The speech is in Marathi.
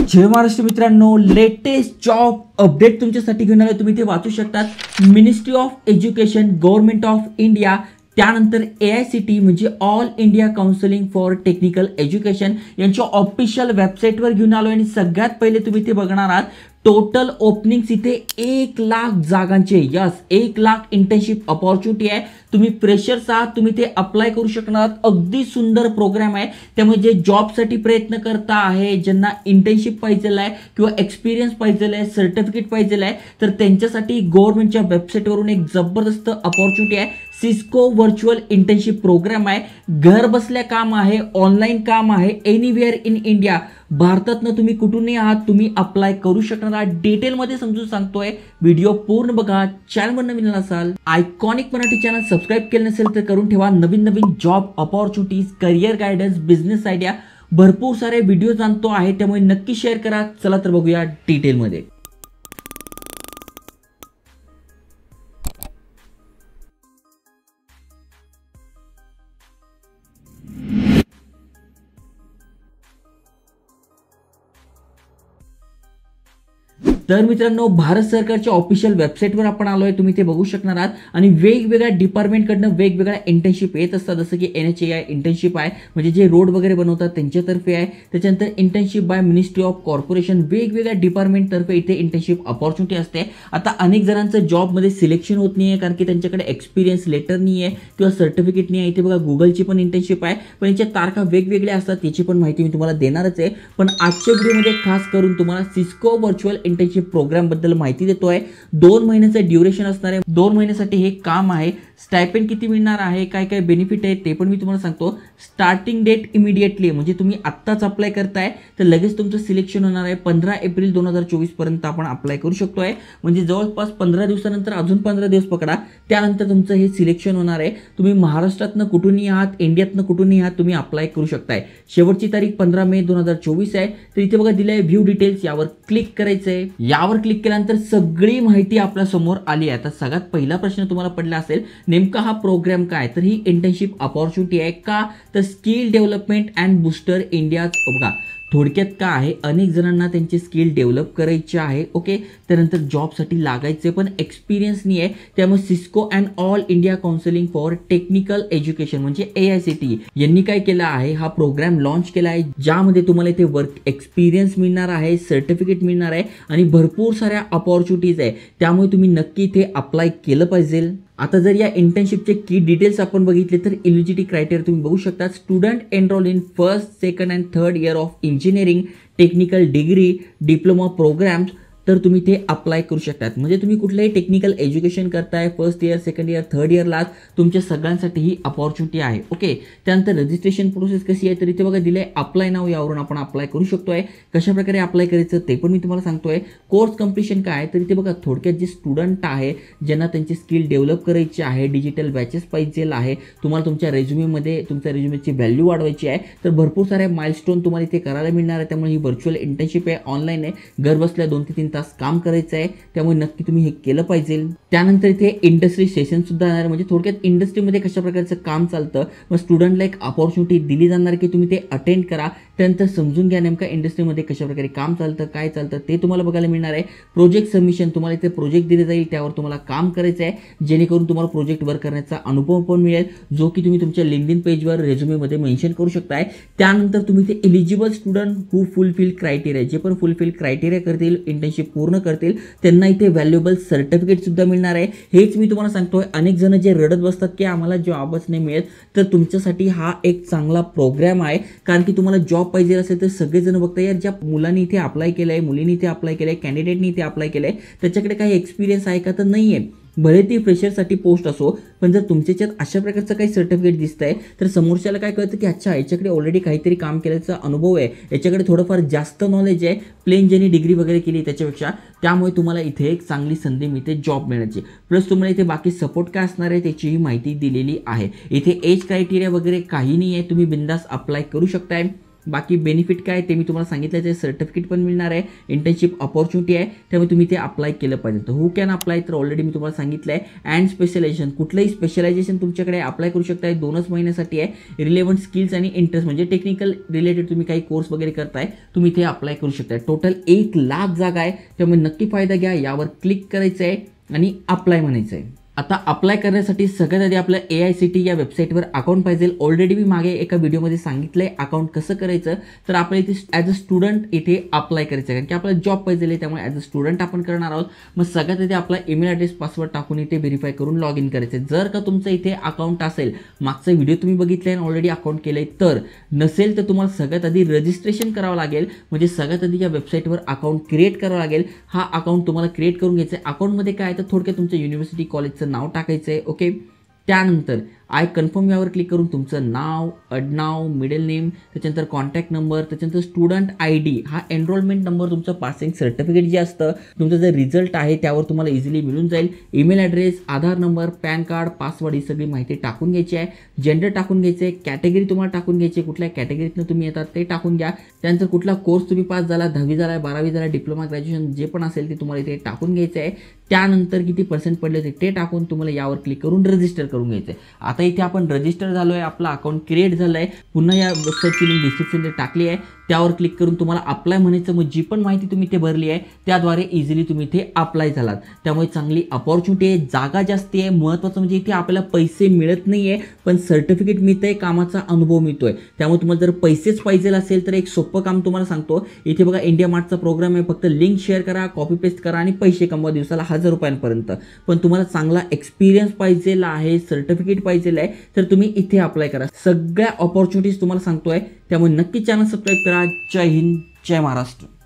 जय महाराष्ट्र मित्रांनो, लेटेस्ट जॉब अपडेट तुमच्यासाठी घेऊन आलो. तुम्ही ते वाचू शकतात. Ministry of education, government of India, त्यानंतर AICTE म्हणजे all India counselling for technical education यांच्या ऑफिशियल वेबसाईटवर घेऊन आलो. आणि सगळ्यात पहिले तुम्ही ते बघणार आहात टोटल ओपनिंग्स इथे 1,00,000 जागांचे. यस, 1,00,000 इंटर्नशिप अपॉर्च्युनिटी आहे. तुम्ही फ्रेशर्स आहात, तुम्ही ते अप्लाय करू शकणार आहात. अगदी सुंदर प्रोग्राम आहे. त्यामुळे जे जॉबसाठी प्रयत्न करता आहे, ज्यांना इंटर्नशिप पाहिजे आहे किंवा एक्सपिरियन्स पाहिजे आहे, सर्टिफिकेट पाहिजे आहे, तर त्यांच्यासाठी गव्हर्नमेंटच्या वेबसाईटवरून एक जबरदस्त अपॉर्च्युनिटी आहे. सिस्को व्हर्च्युअल इंटर्नशिप प्रोग्राम आहे. घर बसल्या काम आहे, ऑनलाईन काम आहे, एनिवेअर इन इंडिया. भारतातनं तुम्ही कुठूनही आहात, तुम्ही अप्लाय करू शकणार आहात. डिटेलमध्ये समजून सांगतोय, व्हिडिओ पूर्ण बघा. चॅनलवर नवीन असाल, आयकॉनिक मराठी चॅनल सबस्क्राईब केलं नसेल तर करून ठेवा. नवीन नवीन job opportunities, career guidance, business idea, भरपूर सारे व्हिडिओ जाणतो आहे, त्यामुळे नक्की शेअर करा. चला तर बघूया डिटेलमध्ये. तर मित्रांनो, भारत सरकारच्या ऑफिशियल वेबसाईटवर आपण आलोय. तुम्ही ते बघू शकणार आहात. आणि वेगवेगळ्या डिपार्टमेंटकडनं वेगवेगळ्या इंटर्नशिप येत असतात. जसं की NHAI इंटर्नशिप आहे, म्हणजे जे रोड वगैरे बनवतात त्यांच्यातर्फे आहे. त्याच्यानंतर internship by ministry of corporation, वेगवेगळ्या डिपार्टमेंटतर्फे इथे इंटर्नशिप अपॉर्च्युनिटी असते. आता अनेक जणांचं जॉबमध्ये सिलेक्शन होत नाही आहे, कारण की त्यांच्याकडे एक्सपिरियन्स लेटर नाही आहे किंवा सर्टिफिकेट नाही आहे. इथे बघा, गुगलची पण इंटर्नशिप आहे, पण याच्या तारखा वेगवेगळ्या असतात. याची पण माहिती मी तुम्हाला देणारच आहे. पण आजच्या व्हिडिओमध्ये खास करून तुम्हाला सिस्को व्हर्च्युअल इंटर्नशिप प्रोग्राम बद्दल माहिती देतोय. 2 महिन्याचं ड्युरेशन असणार आहे. 2 महिन्यासाठी हे काम आहे. स्टायपेंड किती मिळणार आहे, काय काय बेनिफिट आहे ते पण मी तुम्हाला सांगतो. स्टार्टिंग डेट इमिडिएटली, म्हणजे तुम्ही आत्ताच अप्लाय करताय तर लगेच तुमचं सिलेक्शन होणार आहे. 15 एप्रिल 2024 पर्यंत आपण अप्लाय करू शकतोय. म्हणजे जवळपास 15 दिवसानंतर अजून 15 दिवस पकडा, त्यानंतर तुमचं हे सिलेक्शन होणार आहे. तुम्ही महाराष्ट्रातनं कुठूनही आहात, इंडियातनं कुठूनही आहात, तुम्ही अप्लाय करू शकताय. शेवटची तारीख 15 मे 2024 आहे. तर इथे बघा दिलं आहे व्ह्यू डिटेल्स, यावर क्लिक करायचं आहे. यावर क्लिक केल्यानंतर सगळी माहिती आपल्या समोर आली आहे. आता सगळ्यात पहिला प्रश्न तुम्हाला पडला असेल, नेमका हा प्रोग्राम काय? तर ही इंटर्नशिप अपॉर्च्युनिटी आहे का? तर skill development and booster India's. बघा थोडक्यात काय आहे, अनेक जणांना त्यांचे स्किल डेव्हलप करायचे आहे. ओके, त्यानंतर जॉबसाठी लागायचे पण एक्सपिरियन्स नाही आहे. त्यामुळे Cisco and all India counselling for technical education म्हणजे AICTE यांनी काय केलं आहे, हा प्रोग्राम लॉन्च केला आहे, ज्यामध्ये तुम्हाला इथे वर्क एक्सपिरियन्स मिळणार आहे, सर्टिफिकेट मिळणार आहे आणि भरपूर साऱ्या अपॉर्च्युनिटीज आहे. त्यामुळे तुम्ही नक्की इथे अप्लाय केलं पाहिजे. आता जर या इंटर्नशिपचे की डिटेल्स आपण बघितले तर एलिजिबिलिटी क्रायटेरिया तुम्ही बघू शकता. Student enrol in first, second and third year of engineering, technical degree, diploma programmes, तर तुम्ही ते अप्लाय करू शकतात. म्हणजे तुम्ही कुठलंही टेक्निकल एज्युकेशन करताय, first year, second year, third इयरला, तुमच्या सगळ्यांसाठी ही अपॉर्च्युनिटी आहे. ओके, त्यानंतर रजिस्ट्रेशन प्रोसेस कशी आहे तर इथे बघा दिलं आहे अप्लाय नाव, यावरून आपण अप्लाय करू शकतोय. कशा प्रकारे अप्लाय करायचं ते पण मी तुम्हाला सांगतोय. कोर्स कम्प्लिशन काय आहे तर इथे बघा थोडक्यात जे स्टुडंट आहे, ज्यांना त्यांचे स्किल डेव्हलप करायचे आहे, डिजिटल बॅचेस पाहिजे आहे, तुम्हाला तुमच्या रेझ्युमेमध्ये तुमच्या रेझ्युमेची व्हॅल्यू वाढवायची आहे, तर भरपूर सारे माइलस्टोन तुम्हाला इथे करायला मिळणार आहे. त्यामुळे ही व्हर्च्युअल इंटर्नशिप आहे, ऑनलाईन आहे, घर बसल्या 2 ते 3 तास काम करायचं आहे. त्यामुळे नक्की तुम्ही हे केलं पाहिजे. त्यानंतर इथे इंडस्ट्री सेशन सुद्धा येणार, म्हणजे थोडक्यात इंडस्ट्रीमध्ये कशा प्रकारचं काम चालतं, मग स्टुडंटला एक अपॉर्च्युनिटी दिली जाणार की तुम्ही ते अटेंड करा. त्यानंतर समजून घ्या नेमका इंडस्ट्रीमध्ये कशा प्रकारे काम चालतं, काय चालतं ते तुम्हाला बघायला मिळणार आहे. प्रोजेक्ट सबमिशन, तुम्हाला इथे प्रोजेक्ट दिले जाईल, त्यावर तुम्हाला काम करायचं आहे, जेणेकरून तुम्हाला प्रोजेक्ट वर्क करण्याचा अनुभव पण मिळेल, जो की तुम्ही तुमच्या लिंक्डइन पेजवर रेझ्युमेमध्ये मेन्शन करू शकताय. त्यानंतर तुम्ही ते एलिजिबल स्टुडंट हू फुलफिल क्रायटेरिया, जे पण फुलफिल क्रायटेरिया करतील, इंटर्नशिप पूर्ण करतील, त्यांना इथे व्हॅल्युएबल सर्टिफिकेट सुद्धा मिळणार आहे. हेच मी तुम्हाला सांगतोय. अनेक जण जे रडत बसतात की आम्हाला जॉबच नाही मिळत, तर तुमच्यासाठी हा एक चांगला प्रोग्राम आहे. कारण की तुम्हाला जॉब पाहिजे असेल तर सगळेजण बघता, यार ज्या मुलांनी इथे अप्लाय केलंय, मुलींनी इथे अप्लाय केलंय, कॅन्डिडेटनी इथे अप्लाय केलंय, त्याच्याकडे काही एक्सपिरियन्स आहे का तर नाही आहे. भले ती फ्रेशरसाठी पोस्ट असो, पण जर तुमच्याच्यात अशा प्रकारचं काही सर्टिफिकेट दिसतंय तर समोरच्याला काय कळतं की अच्छा याच्याकडे ऑलरेडी काहीतरी काम केल्याचा अनुभव आहे, याच्याकडे थोडंफार जास्त नॉलेज आहे, प्लेन ज्यांनी डिग्री वगैरे केली त्याच्यापेक्षा. त्यामुळे तुम्हाला इथे एक चांगली संधी मिळते जॉब मिळण्याची. प्लस तुम्हाला इथे बाकी सपोर्ट काय असणार आहे त्याचीही माहिती दिलेली आहे. इथे एज क्रायटेरिया वगैरे काही नाही आहे, तुम्ही बिंदास अप्लाय करू शकताय. बाकी बेनिफिट काय ते मी तुम्हाला सांगितलं आहे, सर्टिफिकेट पण मिळणार आहे, इंटर्नशिप अपॉर्च्युनिटी आहे, त्यामुळे तुम्ही ते अप्लाय केलं पाहिजे. तर हू कॅन अप्लाय, तर ऑलरेडी मी तुम्हाला सांगितलं आहे. अँड स्पेशलायझेशन, कुठलंही स्पेशलायझेशन तुमच्याकडे अप्लाय करू शकताय, 2च महिन्यासाठी आहे. रिलेव्हंट स्किल्स आणि इंटरेस्ट म्हणजे टेक्निकल रिलेटेड तुम्ही काही कोर्स वगैरे करताय, तुम्ही ते अप्लाय करू शकताय. टोटल 1,00,000 जागा आहे, त्यामुळे नक्की फायदा घ्या. यावर क्लिक करायचं आहे आणि अप्लाय म्हणायचं आहे. आता अप्लाय करण्यासाठी सगळ्यात आधी आपलं AICTE या वेबसाईटवर अकाउंट पाहिजे. ऑलरेडी मी मागे एका व्हिडिओमध्ये सांगितलंय अकाउंट कसं करायचं. तर आपल्या इथे ॲज अ स्टुडंट इथे अप्लाय करायचं आहे, कारण की आपल्याला जॉब पाहिजे, त्यामुळे ॲज अ स्टुडंट आपण करणार आहोत. मग सगळ्यात आधी आपला ईमेल ॲड्रेस पासवर्ड टाकून इथे व्हेरीफाय करून लॉग इन करायचं. जर का तुमचं इथे अकाउंट असेल, मागचा व्हिडिओ तुम्ही बघितलाय आणि ऑलरेडी अकाउंट केलंय, तर नसेल तर तुम्हाला सगळ्यात आधी रजिस्ट्रेशन करावं लागेल. म्हणजे सगळ्यात आधी या वेबसाईटवर अकाउंट क्रिएट करावं लागेल. हा अकाउंट तुम्हाला क्रिएट करून घ्यायचं आहे. अकाउंटमध्ये काय तर थोडक्यात तुमचं युनिव्हर्सिटी कॉलेजचं नाव टाकायचं आहे. ओके, त्यानंतर आय कन्फर्म यावर क्लिक करून तुमचं नाव, आडनाव, मिडल नेम, त्याच्यानंतर कॉन्टॅक्ट नंबर, त्याच्यानंतर स्टुडंट ID, हा एनरोलमेंट नंबर, तुमचं पासिंग सर्टिफिकेट जे असतं, तुमचं जे रिझल्ट आहे त्यावर तुम्हाला इझिली मिळून जाईल. ईमेल ॲड्रेस, आधार नंबर, पॅन कार्ड, पासवर्ड ही सगळी माहिती टाकून घ्यायची आहे. जेंडर टाकून घ्यायचं आहे. कॅटेगरी तुम्हाला टाकून घ्यायची, कुठल्या कॅटेगरीतनं तुम्ही येतात ते टाकून घ्या. त्यानंतर कुठला कोर्स तुम्ही पास झाला, 10वी झाला, 12वी झाला, डिप्लोमा, ग्रॅज्युएशन जे पण असेल ते तुम्हाला इथे टाकून घ्यायचं आहे. त्यानंतर किती पर्सेंट पडले ते टाकून तुम्हाला यावर क्लिक करून रजिस्टर करून घ्यायचं आहे. आता इथे आपण रजिस्टर झालो आहे, आपलं अकाउंट क्रिएट झालं आहे. पुन्हा या वेबसाईटची लिंक डिस्क्रिप्शनमध्ये टाकली आहे, त्यावर क्लिक करून तुम्हाला अप्लाय म्हणायचं. मग जी पण माहिती तुम्ही इथे भरली आहे त्याद्वारे इझिली तुम्ही इथे अप्लाय झालात. त्यामुळे चांगली अपॉर्च्युनिटी आहे, जागा जास्ती आहे. महत्त्वाचं म्हणजे इथे आपल्याला पैसे मिळत नाही आहे, पण सर्टिफिकेट मिळतंय, कामाचा अनुभव मिळतोय. त्यामुळे तुम्हाला जर पैसेच पाहिजे असेल तर एक सोपं काम तुम्हाला सांगतो. इथे बघा इंडिया मार्टचा प्रोग्राम आहे, फक्त लिंक शेअर करा, कॉपी पेस्ट करा आणि पैसे कमवा दिवसाला 1000 रुपयांपर्यंत. पण तुम्हाला चांगला एक्सपिरियन्स पाहिजे आहे, सर्टिफिकेट पाहिजे आहे, तर तुम्ही इथे अप्लाय करा. सगळ्या अपॉर्च्युनिटीज तुम्हाला सांगतोय, त्यामुळे नक्की चॅनल सबस्क्राईब करा. जय हिंद, जय महाराष्ट्र.